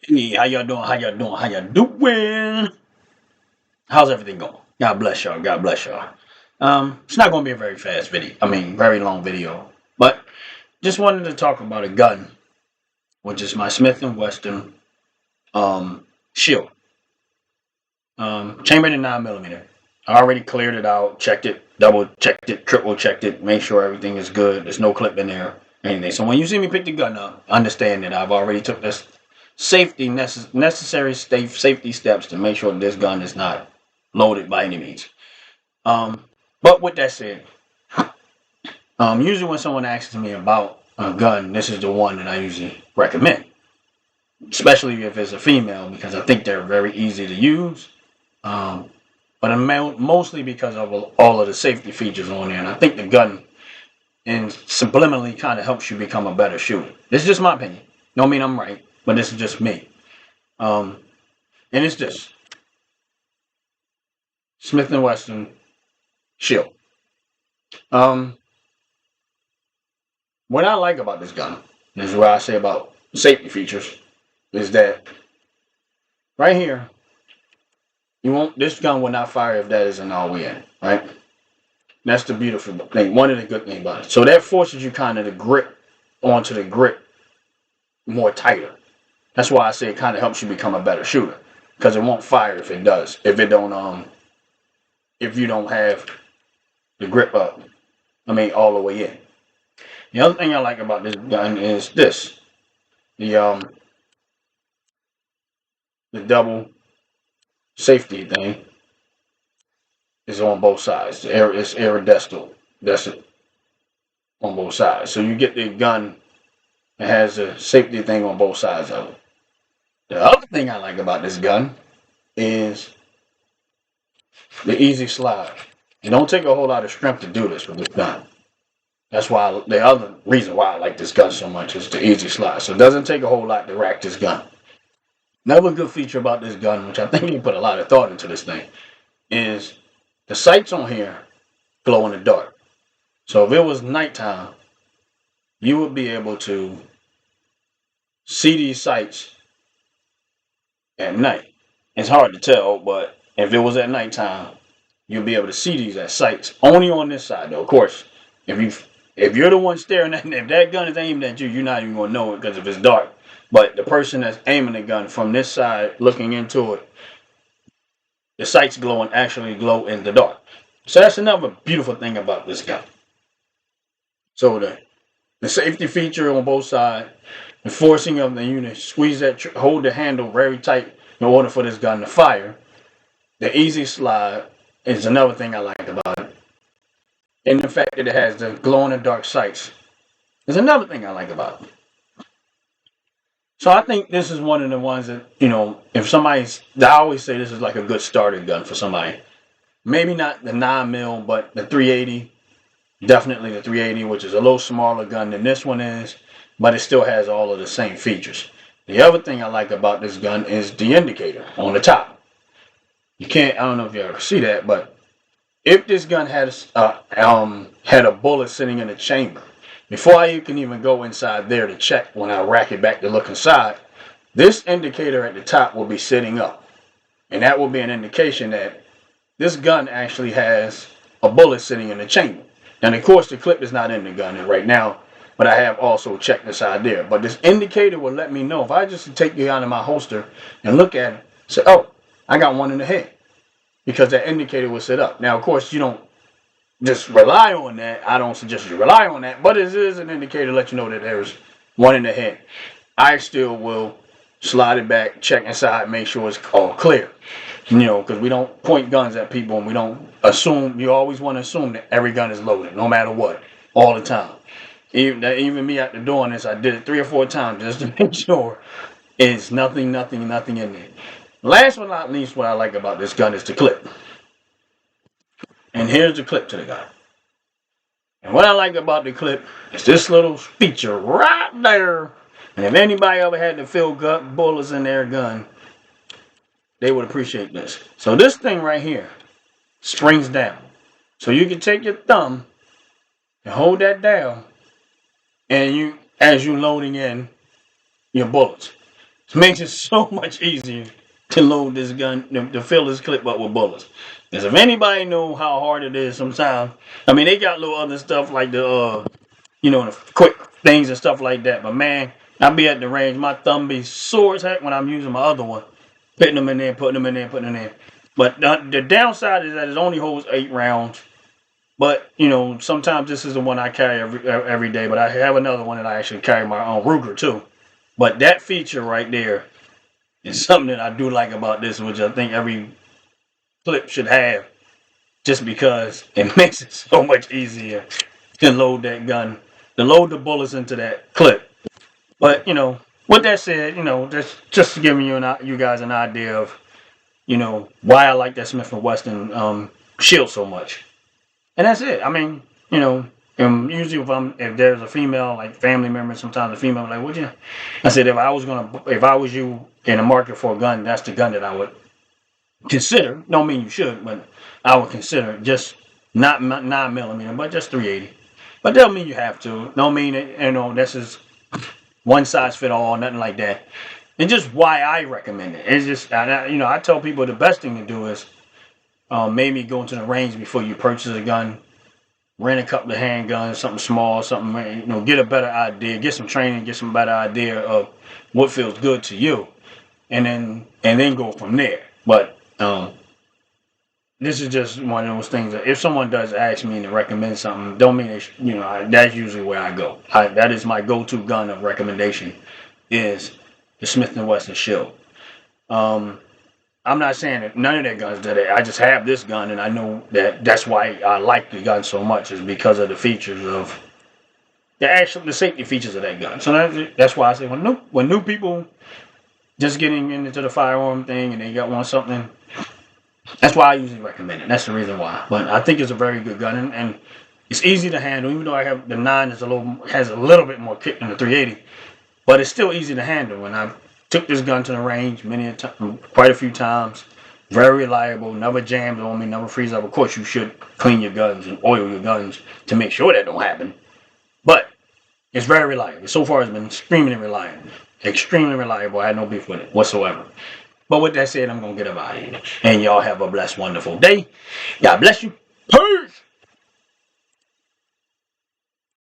Hey, how y'all doing? How y'all doing? How y'all doing? How's everything going? God bless y'all. God bless y'all. It's not going to be a very fast video. I mean, very long video. But just wanted to talk about a gun, which is my Smith and Wesson Shield. Chambered in 9mm. I already cleared it out, checked it, double checked it, triple checked it, make sure everything is good. There's no clip in there, anything. So when you see me pick the gun up, understand that I've already took this necessary safety steps to make sure this gun is not loaded by any means. But with that said, usually when someone asks me about a gun, this is the one that I usually recommend, especially if it's a female, because I think they're very easy to use. But mostly because of all of the safety features on there, and I think the gun and subliminally kind of helps you become a better shooter. This is just my opinion. Don't mean I'm right, but this is just me. And it's this Smith and Wesson Shield. What I like about this gun, this is what I say about safety features, is that right here, this gun will not fire if that isn't all the way in, right? That's the beautiful thing. One of the good things about it. So that forces you kind of to grip onto the grip more tighter. That's why I say it kind of helps you become a better shooter, because it won't fire if it does. If you don't have the grip up. I mean, all the way in. The other thing I like about this gun is this: the double safety thing is on both sides. It's iridescent. That's it on both sides. So you get the gun that has a safety thing on both sides of it. The other thing I like about this gun is the easy slide. It don't take a whole lot of strength to do this with this gun. That's why the other reason why I like this gun so much is the easy slide. So it doesn't take a whole lot to rack this gun. Another good feature about this gun, which I think you put a lot of thought into this thing, is the sights on here glow in the dark. So if it was nighttime, you would be able to see these sights at night. It's hard to tell, but if it was at nighttime, you'll be able to see these at sights. Only on this side, though. Of course, if you're the one staring at it, if that gun is aimed at you, you're not even gonna know it because if it's dark. But the person that's aiming the gun from this side, looking into it, the sights actually glow in the dark. So that's another beautiful thing about this gun. So the safety feature on both sides, the forcing of the unit, hold the handle very tight in order for this gun to fire. The easy slide is another thing I like about it. And the fact that it has the glow in the dark sights is another thing I like about it. So I think this is one of the ones that, I always say this is like a good starter gun for somebody. Maybe not the 9mm, but the 380. Definitely the 380, which is a little smaller gun than this one is, but it still has all of the same features. The other thing I like about this gun is the indicator on the top. I don't know if you ever see that, but if this gun had a bullet sitting in the chamber, before I can even go inside there to check when I rack it back to look inside, this indicator at the top will be sitting up. And that will be an indication that this gun actually has a bullet sitting in the chamber. And of course the clip is not in the gun right now, but I have also checked inside there. But this indicator will let me know if I just take it out of my holster and look at it, say, oh, I got one in the head. Because that indicator will sit up. Now, of course, you don't just rely on that. I don't suggest you rely on that, but it is an indicator to let you know that there's one in the head. I still will slide it back, check inside, make sure it's all clear. Because we don't point guns at people and we don't assume. You always want to assume that every gun is loaded, no matter what, all the time. Even me after doing this, I did it 3 or 4 times just to make sure it's nothing in there. Last but not least, what I like about this gun is the clip. And here's the clip to the gun. And what I like about the clip is this little feature right there. And if anybody ever had to fill bullets in their gun, they would appreciate this. So this thing right here springs down. So you can take your thumb and hold that down, and as you're loading in your bullets. makes it so much easier to load this gun, to fill this clip up with bullets. Because if anybody know how hard it is sometimes, I mean, they got little other stuff like the quick things and stuff like that. But man, I be at the range, my thumb be sore as heck when I'm using my other one, putting them in there, putting them in there, putting them in there. But the downside is that it only holds 8 rounds. But sometimes this is the one I carry every day. But I have another one that I actually carry, my own Ruger too. But that feature right there is something that I do like about this, which I think every clip should have, just because it makes it so much easier to load that gun, to load the bullets into that clip. But with that said, that's just giving you guys an idea of why I like that Smith and Wesson Shield so much. And that's it. I mean, usually if there's a female, like family member, sometimes a female like, would you? I said if I was you in the market for a gun, that's the gun that I would consider. Don't mean you should, but I would consider just not 9mm, but just 380. But don't mean you have to. Don't mean this is one size fit all, nothing like that. And just why I recommend it. It's just I tell people the best thing to do is maybe go into the range before you purchase a gun. Rent a couple of handguns, something small, something, get a better idea, get some training, get some better idea of what feels good to you, and then go from there. But this is just one of those things that if someone does ask me to recommend something, don't mean that's usually where I go. That is my go-to gun of recommendation is the Smith & Wesson Shield. I'm not saying that none of their guns did it. I just have this gun, and I know that's why I like the gun so much, is because of the features of the safety features of that gun. So that's why I say when new people just getting into the firearm thing and they want something, that's why I usually recommend it. That's the reason why. But I think it's a very good gun, and it's easy to handle. Even though I have the 9 has a little bit more kick than the 380, but it's still easy to handle. When I took this gun to the range quite a few times. Very reliable, never jams on me, never freezes up. Of course, you should clean your guns and oil your guns to make sure that don't happen. But it's very reliable. So far, it's been extremely reliable. Extremely reliable. I had no beef with it whatsoever. But with that said, I'm going to get up out of here. And y'all have a blessed, wonderful day. God bless you. Peace!